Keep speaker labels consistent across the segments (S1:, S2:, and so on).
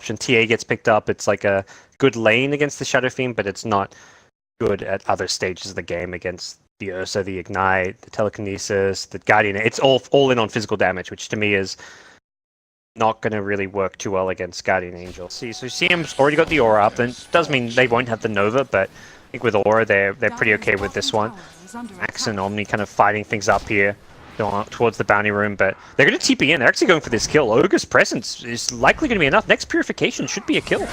S1: option. TA gets picked up. It's like a good lane against the Shadow Fiend, but it's not good at other stages of the game against the Ursa, the Ignite, the Telekinesis, the Guardian. It's all in on physical damage, which to me is not going to really work too well against Guardian Angel. See, so CM's already got the Aura up, and it does mean they won't have the Nova, but I think with Aura, they're pretty okay with this one. Axe and Omni kind of fighting things up here towards the bounty room, but they're going to TP in. They're actually going for this kill. Ogre's presence is likely going to be enough. Next Purification should be a kill.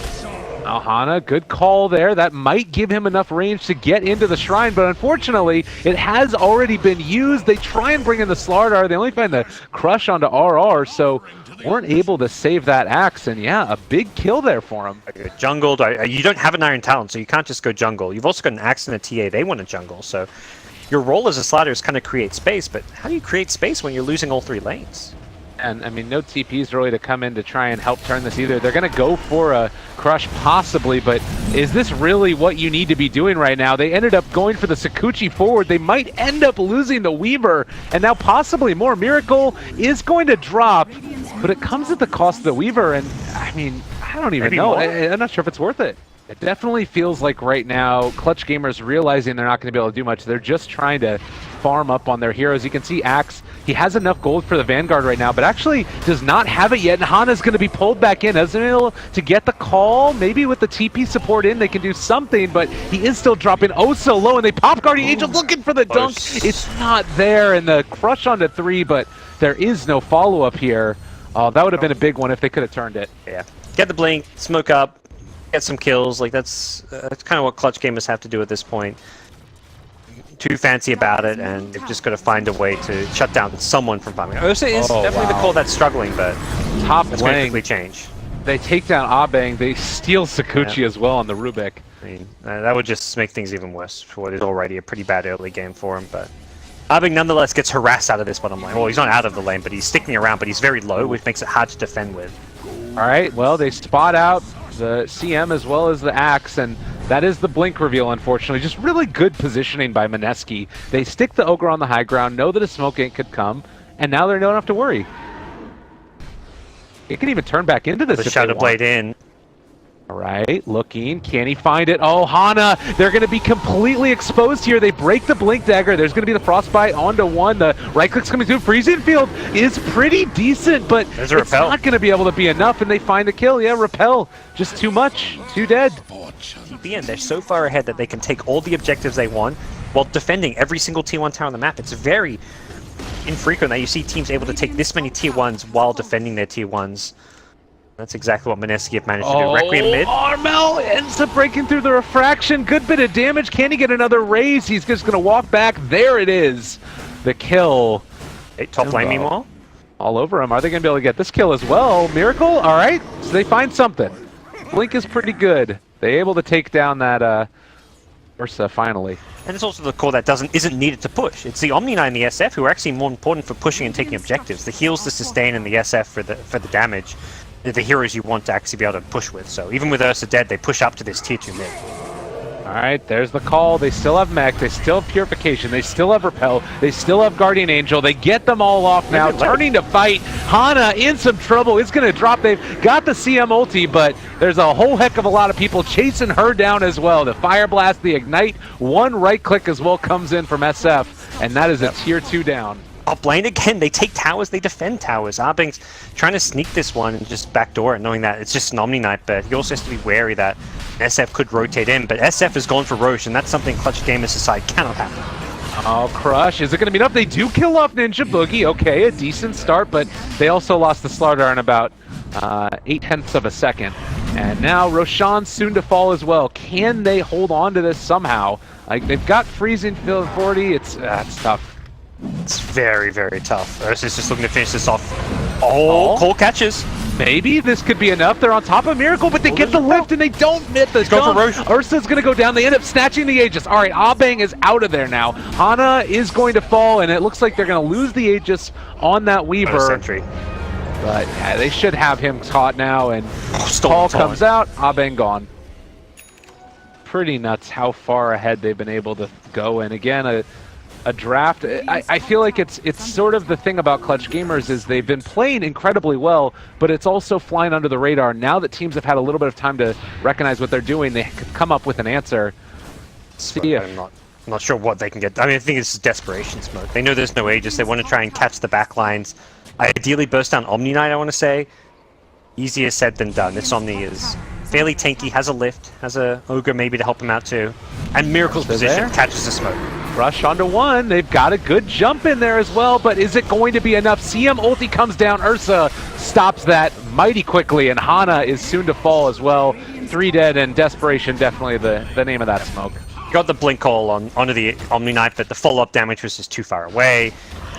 S2: Hana, good call there. That might give him enough range to get into the shrine, but unfortunately, it has already been used. They try and bring in the Slardar. They only find the crush onto RR, so weren't able to save that axe, and yeah, a big kill there for him.
S1: Jungled. You don't have an Iron Talon, so you can't just go jungle. You've also got an axe and a TA. They want to jungle, so your role as a Slardar is kind of create space, but how do you create space when you're losing all 3 lanes?
S2: And I mean, no TPs really to come in to try and help turn this either. They're going to go for a crush possibly, but is this really what you need to be doing right now? They ended up going for the Sakuchi forward. They might end up losing the Weaver, and now possibly more. Miracle is going to drop, but it comes at the cost of the Weaver, and I mean, I don't even know. I'm not sure if it's worth it. It definitely feels like right now, Clutch Gamers realizing they're not going to be able to do much. They're just trying to farm up on their heroes. You can see Axe, he has enough gold for the Vanguard right now, but actually does not have it yet, and Hana's going to be pulled back in. Hasn't been able to get the call. Maybe with the TP support in, they can do something, but he is still dropping oh so low, and they pop Guardian Angel looking for the dunk. It's not there, and the crush onto 3, but there is no follow-up here. Oh, that would have been a big one if they could have turned it.
S1: Yeah. Get the blink, smoke up, get some kills. Like that's kind of what Clutch Gamers have to do at this point. Too fancy about it, and they've just got to find a way to shut down someone from farming. Ursa is definitely the core that's struggling, but
S2: top
S1: that's going to quickly change.
S2: They take down Abeng. They steal Sakuchi as well on the Rubik.
S1: I mean, that would just make things even worse for what is already a pretty bad early game for him. But Abeng nonetheless gets harassed out of this bottom lane. Well, he's not out of the lane, but he's sticking around, but he's very low, which makes it hard to defend with.
S2: All right, well, they spot out the CM as well as the Axe, and that is the blink reveal, unfortunately. Just really good positioning by Mineski. They stick the Ogre on the high ground, know that a smoke ink could come, and now they don't have to worry. It can even turn back into this.
S1: The Shadow Blade in.
S2: All right, looking. Can he find it? Oh, Hana, they're going to be completely exposed here. They break the Blink Dagger. There's going to be the Frostbite onto 1. The right click's coming through. Freezing Field is pretty decent, but it's not going to be able to be enough, and they find the kill. Yeah, Repel, just too much. Too dead.
S1: TPN, they're so far ahead that they can take all the objectives they want while defending every single Tier 1 tower on the map. It's very infrequent that you see teams able to take this many Tier 1s while defending their Tier 1s. That's exactly what Mineski have managed to do. Requiem mid.
S2: Armel ends up breaking through the refraction. Good bit of damage. Can he get another raise? He's just going to walk back. There it is. The kill.
S1: Hey, top lane meanwhile.
S2: All over him. Are they going to be able to get this kill as well? Miracle? All right. So they find something. Blink is pretty good. They're able to take down that Ursa finally.
S1: And it's also the core that isn't needed to push. It's the Omni Knight and the SF who are actually more important for pushing and taking objectives. The heals, the sustain, and the SF for the damage. The heroes you want to actually be able to push with. So even with Ursa dead, they push up to this Tier 2 mid.
S2: Alright, there's the call. They still have Mech, they still have Purification, they still have Repel, they still have Guardian Angel. They get them all off now, turning to fight. Hana in some trouble, it's going to drop. They've got the CM ulti, but there's a whole heck of a lot of people chasing her down as well. The Fire Blast, the Ignite, 1 right click as well comes in from SF, and that is a Tier 2 down.
S1: Top lane again, they take towers, they defend towers. Abeng's trying to sneak this one and just backdoor it, knowing that it's just an Omni Knight, but he also has to be wary that SF could rotate in. But SF has gone for Roche, and that's something Clutch Gamers decide cannot happen.
S2: Oh, Crush, is it going to be enough? They do kill off Ninja Boogie. Okay, a decent start, but they also lost the Slardar in about 0.8 of a second. And now Roshan's soon to fall as well. Can they hold on to this somehow? Like, they've got Freezing Field 40. It's tough.
S1: It's very, very tough. Ursa's just looking to finish this off. Oh, Cole catches.
S2: Maybe this could be enough. They're on top of Miracle, but they get the lift and they don't hit the jump. Ursa's going to go down. They end up snatching the Aegis. All right, Abeng is out of there now. Hana is going to fall, and it looks like they're going to lose the Aegis on that Weaver.
S1: Sentry.
S2: But yeah, they should have him caught now, and Paul comes out. Abeng gone. Pretty nuts how far ahead they've been able to go. And again, a draft. I feel like it's sort of the thing about Clutch Gamers is they've been playing incredibly well, but it's also flying under the radar. Now that teams have had a little bit of time to recognize what they're doing, they can come up with an answer. See if...
S1: I'm not sure what they can get. I mean, I think it's desperation smoke. They know there's no Aegis. They want to try and catch the back lines. Ideally, burst down Omni Knight, I want to say. Easier said than done. This Omni is fairly tanky, has a lift, has a Ogre maybe to help him out too. And Miracle's position catches the smoke.
S2: Rush onto one. They've got a good jump in there as well, but is it going to be enough? CM ulti comes down. Ursa stops that mighty quickly, and Hana is soon to fall as well. 3 dead, and desperation definitely the name of that smoke.
S1: Got the blink call onto the Omni Knight, but the follow-up damage was just too far away.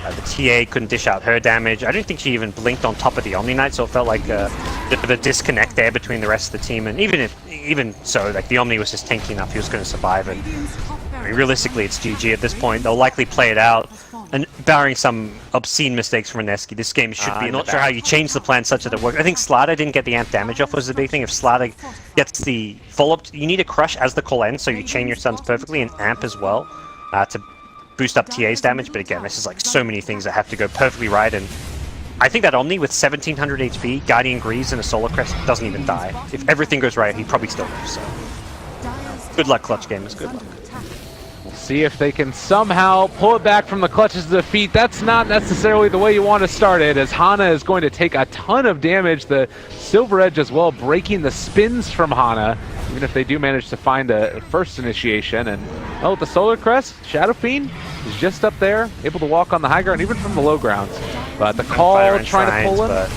S1: The TA couldn't dish out her damage. I don't think she even blinked on top of the Omni Knight, so it felt like a bit of a disconnect there between the rest of the team. And even so, like the Omni was just tanky enough, he was going to survive it. I mean, realistically, it's GG at this point. They'll likely play it out, and barring some obscene mistakes from Mineski, this game should be. Not sure how you change the plan such that it works. I think Slada didn't get the amp damage off was the big thing. If Slada gets the follow-up, you need a crush as the call ends, so you chain your stuns perfectly, and amp as well to boost up TA's damage. But again, this is like so many things that have to go perfectly right, and I think that Omni with 1700 HP, Guardian Greaves, and a Solar Crest doesn't even die. If everything goes right, he probably still lives. So good luck, Clutch Gamers. Good luck.
S2: We'll see if they can somehow pull it back from the clutches of defeat. That's not necessarily the way you want to start it, as Hana is going to take a ton of damage. The Silver Edge as well, breaking the spins from Hana, even if they do manage to find a first initiation. And oh, the Solar Crest, Shadow Fiend is just up there, able to walk on the high ground, even from the low grounds. But the call trying to pull him.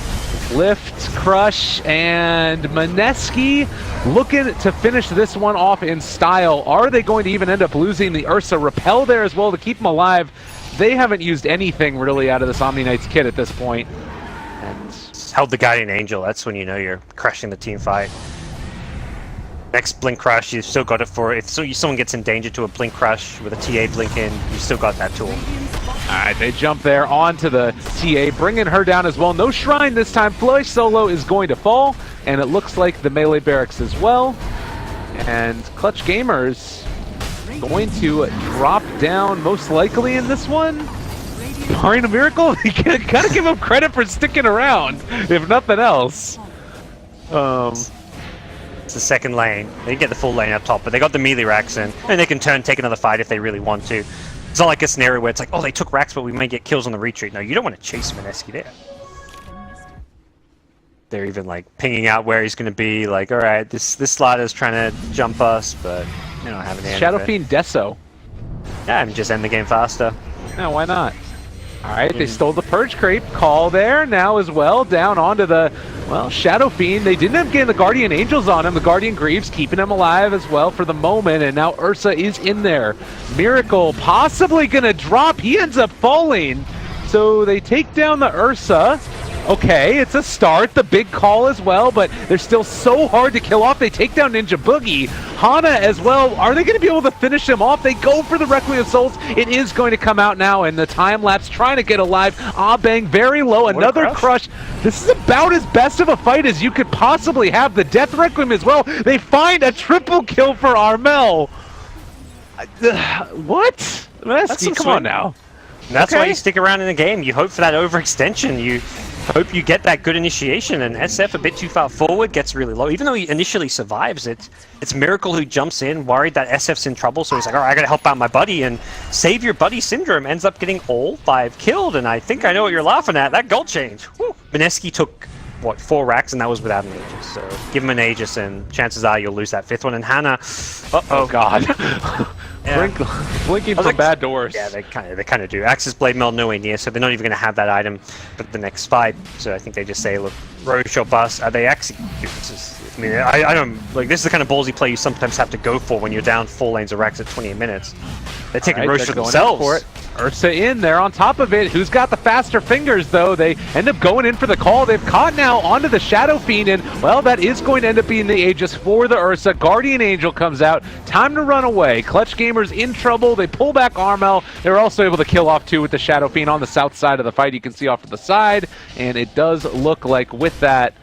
S2: Lift, crush, and Mineski looking to finish this one off in style. Are they going to even end up losing the Ursa Repel there as well to keep him alive? They haven't used anything really out of this Omni Knight's kit at this point. And
S1: held the Guardian Angel, that's when you know you're crushing the team fight. Next Blink Crush, you've still got it for if someone gets in danger to a Blink Crush with a TA Blink in, you've still got that tool.
S2: Alright, they jump there onto the TA, bringing her down as well. No Shrine this time. Flourish Solo is going to fall, and it looks like the melee barracks as well. And Clutch Gamers going to drop down most likely in this one. Barring a miracle, you gotta give them credit for sticking around, if nothing else.
S1: It's the second lane. They get the full lane up top, but they got the melee racks in, and they can take another fight if they really want to. It's not like a scenario where it's like, oh, they took racks, but we may get kills on the retreat. No, you don't want to chase Mineski there. They're even like pinging out where he's going to be. Like, all right, this slider's trying to jump us, but they don't have an answer.
S2: Shadow Fiend Deso.
S1: Yeah, I mean, just end the game faster.
S2: No, why not? All right, they stole the Purge Creep. Call there now as well, down onto the, well, Shadow Fiend. They didn't have getting the Guardian Angels on him. The Guardian Greaves keeping him alive as well for the moment, and now Ursa is in there. Miracle possibly going to drop. He ends up falling. So they take down the Ursa. Okay, it's a start. The big call as well, but they're still so hard to kill off. They take down Ninja Boogie. Hana as well. Are they going to be able to finish him off? They go for the Requiem Souls. It is going to come out now, and the time lapse trying to get alive. Bang, very low. Another crush. This is about as best of a fight as you could possibly have. The Death Requiem as well. They find a triple kill for Armel. What? Mineski, come on now.
S1: And that's why you stick around in the game. You hope for that overextension. You hope you get that good initiation, and SF a bit too far forward, gets really low. Even though he initially survives, it's Miracle who jumps in, worried that SF's in trouble, so he's like, all right, I gotta help out my buddy, and save your buddy syndrome ends up getting all 5 killed, and I think I know what you're laughing at. That gold change. Whew. Mineski took, what, 4 racks, and that was without an Aegis, so give him an Aegis, and chances are you'll lose that 5th one, and Hana,
S2: oh god.
S1: Yeah.
S2: Blinking from bad doors.
S1: Yeah, they kind of do. Axis Blade Meld nowhere near, so they're not even going to have that item for the next fight. So I think they just say, look, Roche or bust. Are they execute? I mean, I don't like. This is the kind of ballsy play you sometimes have to go for when you're down 4 lanes of racks at 28 minutes. They're taking Roche for themselves. For it.
S2: Ursa in there on top of it. Who's got the faster fingers, though? They end up going in for the call. They've caught now onto the Shadow Fiend, and, well, that is going to end up being the Aegis for the Ursa. Guardian Angel comes out. Time to run away. Clutch Gamers in trouble. They pull back Armel. They're also able to kill off, too, with the Shadow Fiend on the south side of the fight. You can see off to the side, and it does look like with that,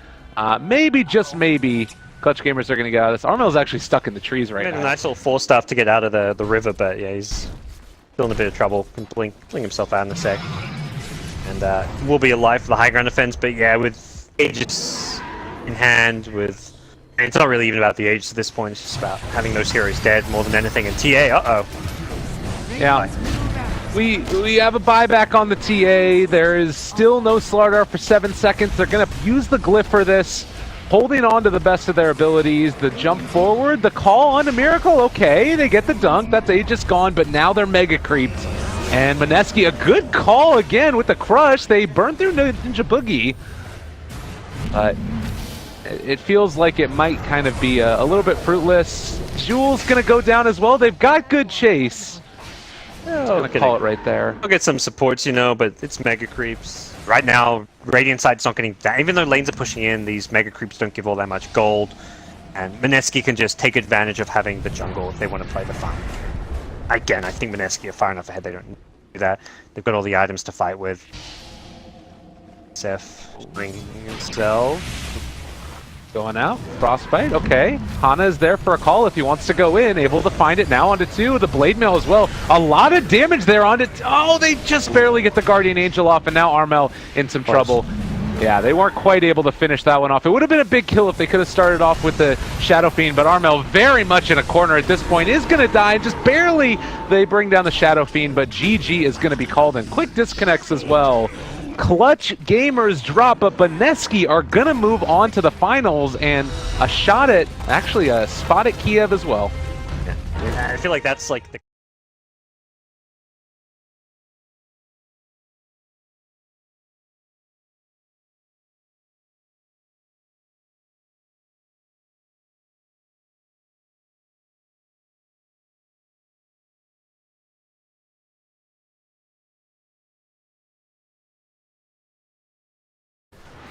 S2: maybe, just maybe, Clutch Gamers are going to get out of this. Armel's actually stuck in the trees right now.
S1: A nice little 4-staff to get out of the river, but yeah, still in a bit of trouble. Can blink himself out in a sec. And will be alive for the high ground defense, but yeah, with Aegis in hand, with... And it's not really even about the Aegis at this point, it's just about having those heroes dead more than anything. And TA, uh-oh.
S2: Yeah. We have a buyback on the TA. There is still no Slardar for 7 seconds. They're going to use the glyph for this, holding on to the best of their abilities. The jump forward, the call onto Miracle, okay, they get the dunk. That's Aegis gone, but now they're mega creeped. And Mineski, a good call again with the crush. They burn through Ninja Boogie. But it feels like it might kind of be a little bit fruitless. Jules going to go down as well. They've got good chase. I'll call it right there.
S1: I'll get some supports, you know, but it's mega creeps. Right now, Radiant side's not getting that. Even though lanes are pushing in, these mega creeps don't give all that much gold. And Mineski can just take advantage of having the jungle if they want to play the farm. Again, I think Mineski are far enough ahead, they don't need to do that. They've got all the items to fight with. Seth bringing himself.
S2: Going out, Frostbite, okay. Hana is there for a call if he wants to go in, able to find it now onto 2, the Blade Mail as well. A lot of damage there onto, oh, they just barely get the Guardian Angel off, and now Armel in some trouble. Yeah, they weren't quite able to finish that one off. It would have been a big kill if they could have started off with the Shadow Fiend, but Armel very much in a corner at this point, is going to die, just barely they bring down the Shadow Fiend, but GG is going to be called in. Quick disconnects as well. Clutch Gamers drop, but Mineski are going to move on to the finals, and a shot at, actually a spot at Kiev as well.
S1: Yeah. I feel like that's like the...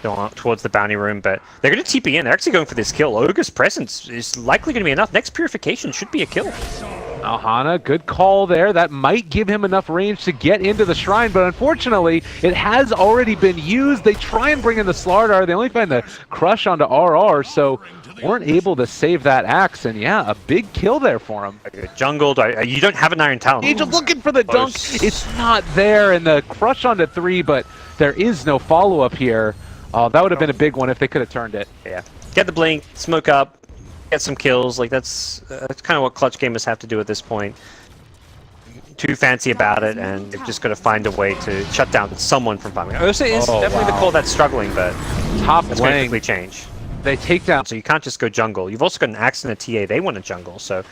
S1: Going towards the bounty room, but they're going to TP in. They're actually going for this kill. Ogre's presence is likely going to be enough. Next Purification should be a kill.
S2: Hana, good call there. That might give him enough range to get into the shrine, but unfortunately, it has already been used. They try and bring in the Slardar. They only find the crush onto RR, so weren't able to save that axe, and yeah, a big kill there for him.
S1: Jungled, you don't have an Iron Talon.
S2: Angel looking for the dunk. It's not there, and the crush onto 3, but there is no follow-up here. Oh, that would have been a big one if they could have turned it.
S1: Yeah. Get the blink, smoke up, get some kills. Like, that's kind of what clutch gamers have to do at this point. Too fancy about it, and they've just got to find a way to shut down someone from farming. Ursa is definitely the core that's struggling, but
S2: top
S1: that's going to quickly change.
S2: They take down.
S1: So you can't just go jungle. You've also got an Axe and a TA. They want to jungle. So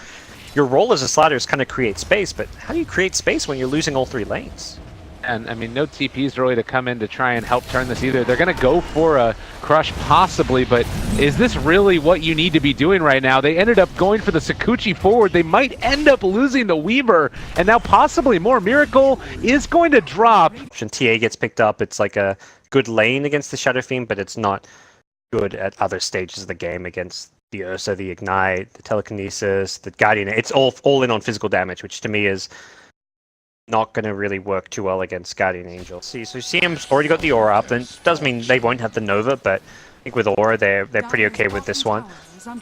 S1: your role as a slider is kind of create space, but how do you create space when you're losing all 3 lanes?
S2: And I mean, no TPs really to come in to try and help turn this either. They're going to go for a crush possibly, but is this really what you need to be doing right now? They ended up going for the Sakuchi forward. They might end up losing the Weaver, and now possibly more. Miracle is going to drop.
S1: When TA gets picked up, it's like a good lane against the Shadow Fiend, but it's not good at other stages of the game against the Ursa, the Ignite, the Telekinesis, the Guardian. It's all in on physical damage, which to me is not going to really work too well against Guardian Angel. So CM's already got the Aura up, and it does mean they won't have the Nova, but I think with Aura, they're pretty okay with this one.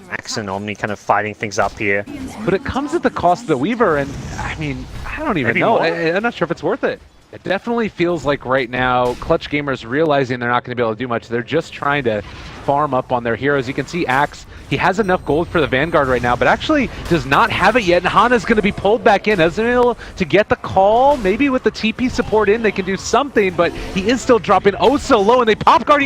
S1: Max and Omni kind of fighting things up here.
S2: But it comes at the cost of the Weaver, and I mean, I don't even know. I'm not sure if it's worth it. It definitely feels like right now, Clutch Gamers realizing they're not going to be able to do much. They're just trying to farm up on their heroes. You can see Axe, he has enough gold for the Vanguard right now, but actually does not have it yet, and Hana's going to be pulled back in. Hasn't been able to get the call. Maybe with the TP support in, they can do something, but he is still dropping oh so low, and they pop Guardian.